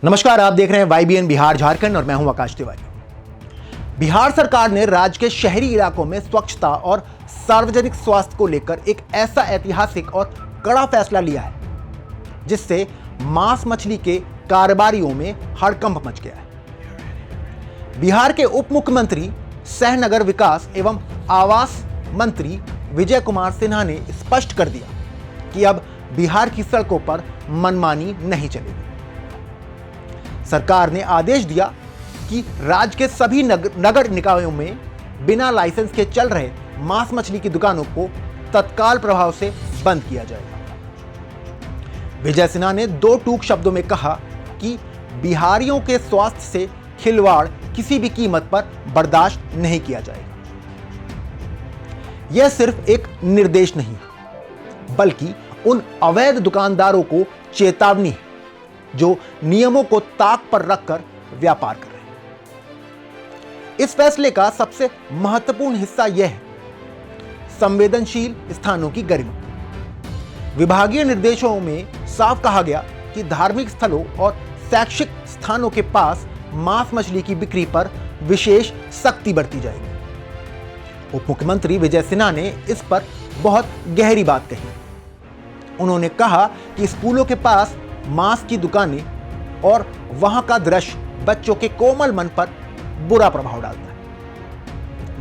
नमस्कार, आप देख रहे हैं YBN बिहार झारखंड और मैं हूं आकाश तिवारी। बिहार सरकार ने राज्य के शहरी इलाकों में स्वच्छता और सार्वजनिक स्वास्थ्य को लेकर एक ऐसा ऐतिहासिक और कड़ा फैसला लिया है जिससे मांस मछली के कारोबारियों में हड़कंप मच गया है। बिहार के उप मुख्यमंत्री सह नगर विकास एवं आवास मंत्री विजय कुमार सिन्हा ने स्पष्ट कर दिया कि अब बिहार की सड़कों पर मनमानी नहीं चलेगी। सरकार ने आदेश दिया कि राज्य के सभी नगर निकायों में बिना लाइसेंस के चल रहे मांस मछली की दुकानों को तत्काल प्रभाव से बंद किया जाएगा। विजय सिन्हा ने दो टूक शब्दों में कहा कि बिहारियों के स्वास्थ्य से खिलवाड़ किसी भी कीमत पर बर्दाश्त नहीं किया जाएगा। यह सिर्फ एक निर्देश नहीं बल्कि उन अवैध दुकानदारों को चेतावनी है जो नियमों को ताक पर रखकर व्यापार कर रहे हैं। इस फैसले का सबसे महत्वपूर्ण हिस्सा यह है संवेदनशील स्थानों की गरिमा। विभागीय निर्देशों में साफ कहा गया कि धार्मिक स्थलों और शैक्षिक स्थानों के पास मांस मछली की बिक्री पर विशेष सख्ती बरती जाएगी। उप मुख्यमंत्री विजय सिन्हा ने इस पर बहुत गहरी बात कही। उन्होंने कहा कि स्कूलों के पास मांस की दुकानें और वहां का दृश्य बच्चों के कोमल मन पर बुरा प्रभाव डालता है।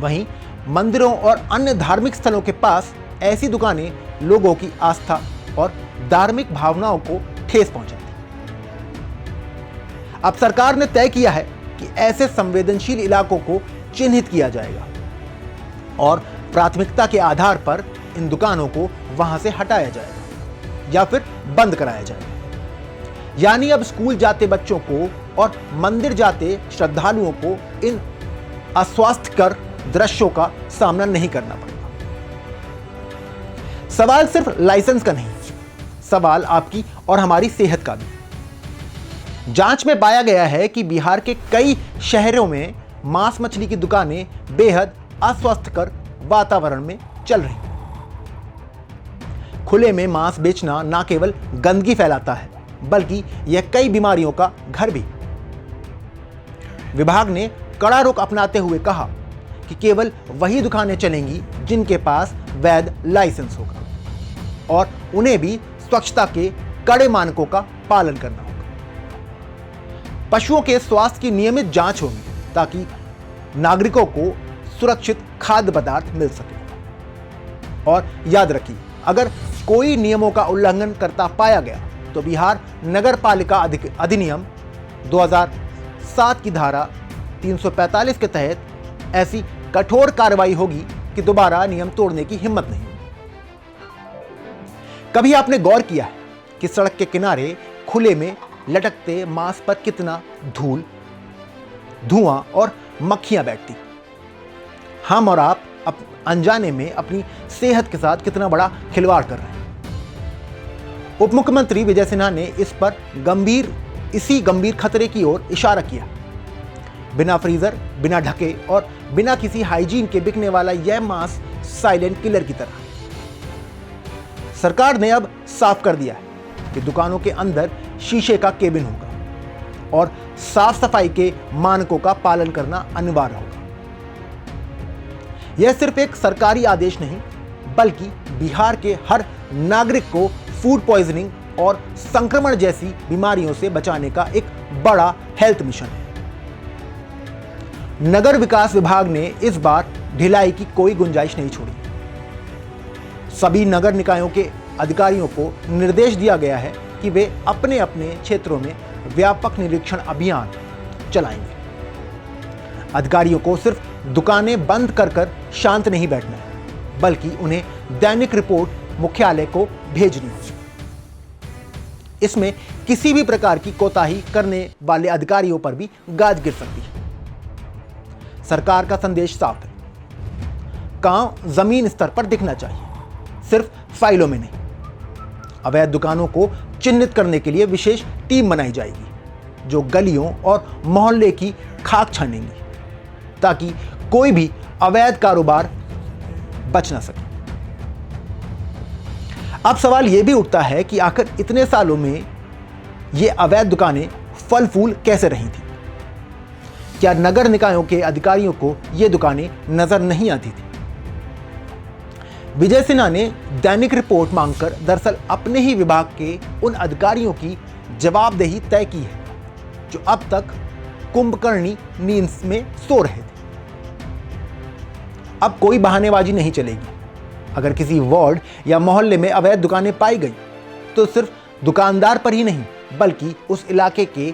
वहीं मंदिरों और अन्य धार्मिक स्थलों के पास ऐसी दुकानें लोगों की आस्था और धार्मिक भावनाओं को ठेस पहुंचाती हैं। अब सरकार ने तय किया है कि ऐसे संवेदनशील इलाकों को चिन्हित किया जाएगा और प्राथमिकता के आधार पर इन दुकानों को वहां से हटाया जाएगा या फिर बंद कराया जाएगा। यानी अब स्कूल जाते बच्चों को और मंदिर जाते श्रद्धालुओं को इन अस्वास्थ्यकर दृश्यों का सामना नहीं करना पड़ेगा। सवाल सिर्फ लाइसेंस का नहीं, सवाल आपकी और हमारी सेहत का भी। जांच में पाया गया है कि बिहार के कई शहरों में मांस मछली की दुकानें बेहद अस्वास्थ्यकर वातावरण में चल रही हैं। खुले में मांस बेचना न केवल गंदगी फैलाता है बल्कि यह कई बीमारियों का घर भी। विभाग ने कड़ा रुख अपनाते हुए कहा कि केवल वही दुकानें चलेंगी जिनके पास वैध लाइसेंस होगा और उन्हें भी स्वच्छता के कड़े मानकों का पालन करना होगा। पशुओं के स्वास्थ्य की नियमित जांच होगी ताकि नागरिकों को सुरक्षित खाद्य पदार्थ मिल सके। और याद रखिए, अगर कोई नियमों का उल्लंघन करता पाया गया तो बिहार नगर पालिका अधिनियम 2007 की धारा 345 के तहत ऐसी कठोर कार्रवाई होगी कि दोबारा नियम तोड़ने की हिम्मत नहीं। कभी आपने गौर किया है कि सड़क के किनारे खुले में लटकते मांस पर कितना धूल, धुआं और मक्खियां बैठती? हम और आप अनजाने में अपनी सेहत के साथ कितना बड़ा खिलवाड़ कर रहे हैं। उप मुख्यमंत्री विजय सिन्हा ने इस पर इसी गंभीर खतरे की ओर इशारा किया। बिना फ्रीजर, बिना ढके और बिना किसी हाइजीन के बिकने वाला यह मांस साइलेंट किलर की तरह। सरकार ने अब साफ कर दिया है कि दुकानों के अंदर शीशे का केबिन होगा और साफ सफाई के मानकों का पालन करना अनिवार्य होगा। यह सिर्फ एक सरकारी आदेश नहीं बल्कि बिहार के हर नागरिक को फूड पॉइजनिंग और संक्रमण जैसी बीमारियों से बचाने का एक बड़ा हेल्थ मिशन है। नगर विकास विभाग ने इस बार ढिलाई की कोई गुंजाइश नहीं छोड़ी। सभी नगर निकायों के अधिकारियों को निर्देश दिया गया है कि वे अपने अपने क्षेत्रों में व्यापक निरीक्षण अभियान चलाएंगे। अधिकारियों को सिर्फ दुकानें बंद कर शांत नहीं बैठना है बल्कि उन्हें दैनिक रिपोर्ट मुख्यालय को भेजनी होगी। इसमें किसी भी प्रकार की कोताही करने वाले अधिकारियों पर भी गाज गिर सकती है। सरकार का संदेश साफ है, काम जमीन स्तर पर दिखना चाहिए, सिर्फ फाइलों में नहीं। अवैध दुकानों को चिन्हित करने के लिए विशेष टीम बनाई जाएगी जो गलियों और मोहल्ले की खाक छानेंगी ताकि कोई भी अवैध कारोबार बच ना सके। अब सवाल यह भी उठता है कि आखिर इतने सालों में ये अवैध दुकानें फल फूल कैसे रही थी? क्या नगर निकायों के अधिकारियों को ये दुकानें नजर नहीं आती थी? विजय सिन्हा ने दैनिक रिपोर्ट मांगकर दरअसल अपने ही विभाग के उन अधिकारियों की जवाबदेही तय की है जो अब तक कुंभकर्णी नींद में सो रहे थे। अब कोई बहानेबाजी नहीं चलेगी। अगर किसी वार्ड या मोहल्ले में अवैध दुकानें पाई गई तो सिर्फ दुकानदार पर ही नहीं बल्कि उस इलाके के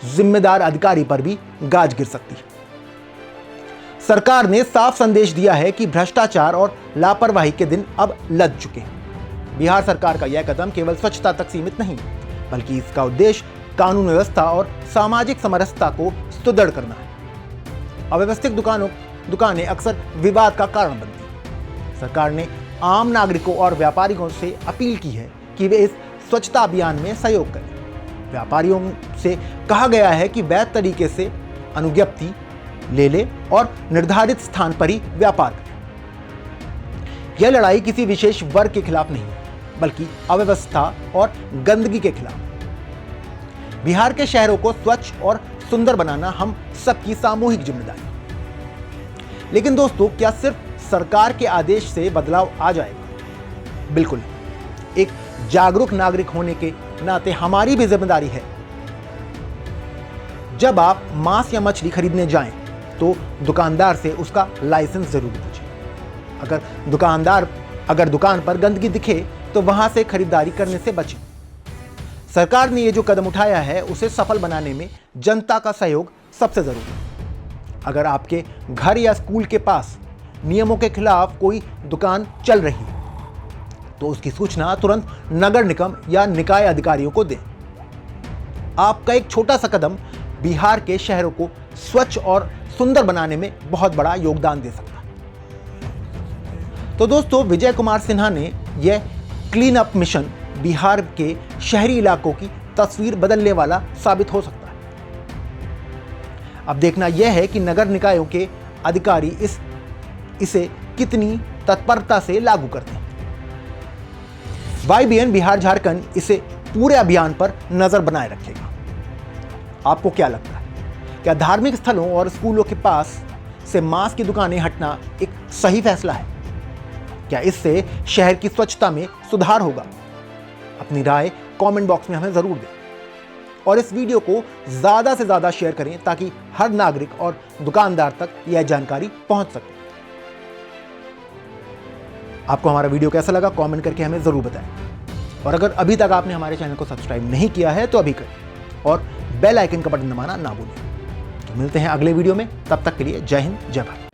जिम्मेदार अधिकारी पर भी गाज गिर सकती है। सरकार ने साफ संदेश दिया है कि भ्रष्टाचार और लापरवाही के दिन अब लद चुके हैं। बिहार सरकार का यह कदम केवल स्वच्छता तक सीमित नहीं बल्कि इसका उद्देश्य कानून व्यवस्था और सामाजिक समरसता को सुदृढ़ करना है। अव्यवस्थित दुकानें अक्सर विवाद का कारण बनती हैं। सरकार ने आम नागरिकों और व्यापारियों से अपील की है कि वे इस स्वच्छता अभियान में सहयोग करें। व्यापारियों से कहा गया है कि वैध तरीके से अनुज्ञप्ति ले ले और निर्धारित स्थान पर ही व्यापार करें। यह लड़ाई किसी विशेष वर्ग के खिलाफ नहीं बल्कि अव्यवस्था और गंदगी के खिलाफ। बिहार के शहरों को स्वच्छ और सुंदर बनाना हम सबकी सामूहिक जिम्मेदारी है। लेकिन दोस्तों, क्या सिर्फ सरकार के आदेश से बदलाव आ जाएगा? बिल्कुल। एक जागरूक नागरिक होने के नाते हमारी भी जिम्मेदारी है। जब आप मांस या मछली खरीदने जाएं तो दुकानदार से उसका लाइसेंस जरूर पूछें। अगर दुकान पर गंदगी दिखे तो वहां से खरीदारी करने से बचें। सरकार ने यह जो कदम उठाया है उसे सफल बनाने में जनता का सहयोग सबसे जरूरी है। अगर आपके घर या स्कूल के पास नियमों के खिलाफ कोई दुकान चल रही है तो उसकी सूचना तुरंत नगर निगम या निकाय अधिकारियों को दें। आपका एक छोटा सा कदम बिहार के शहरों को स्वच्छ और सुंदर बनाने में बहुत बड़ा योगदान दे सकता है। तो दोस्तों, विजय कुमार सिन्हा ने यह क्लीन अप मिशन बिहार के शहरी इलाकों की तस्वीर बदलने वाला साबित हो सकता है। अब देखना यह है कि नगर निकायों के अधिकारी इसे कितनी तत्परता से लागू करते हैं। YBN बिहार झारखंड इसे पूरे अभियान पर नजर बनाए रखेगा। आपको क्या लगता है? क्या धार्मिक स्थलों और स्कूलों के पास से मांस की दुकानें हटना एक सही फैसला है? क्या इससे शहर की स्वच्छता में सुधार होगा? अपनी राय कमेंट बॉक्स में हमें जरूर दें और इस वीडियो को ज्यादा से ज्यादा शेयर करें ताकि हर नागरिक और दुकानदार तक यह जानकारी पहुंच सके। आपको हमारा वीडियो कैसा लगा कमेंट करके हमें जरूर बताएं और अगर अभी तक आपने हमारे चैनल को सब्सक्राइब नहीं किया है तो अभी करें और बेल आइकन का बटन दबाना ना भूलें। तो मिलते हैं अगले वीडियो में, तब तक के लिए जय हिंद जय भारत।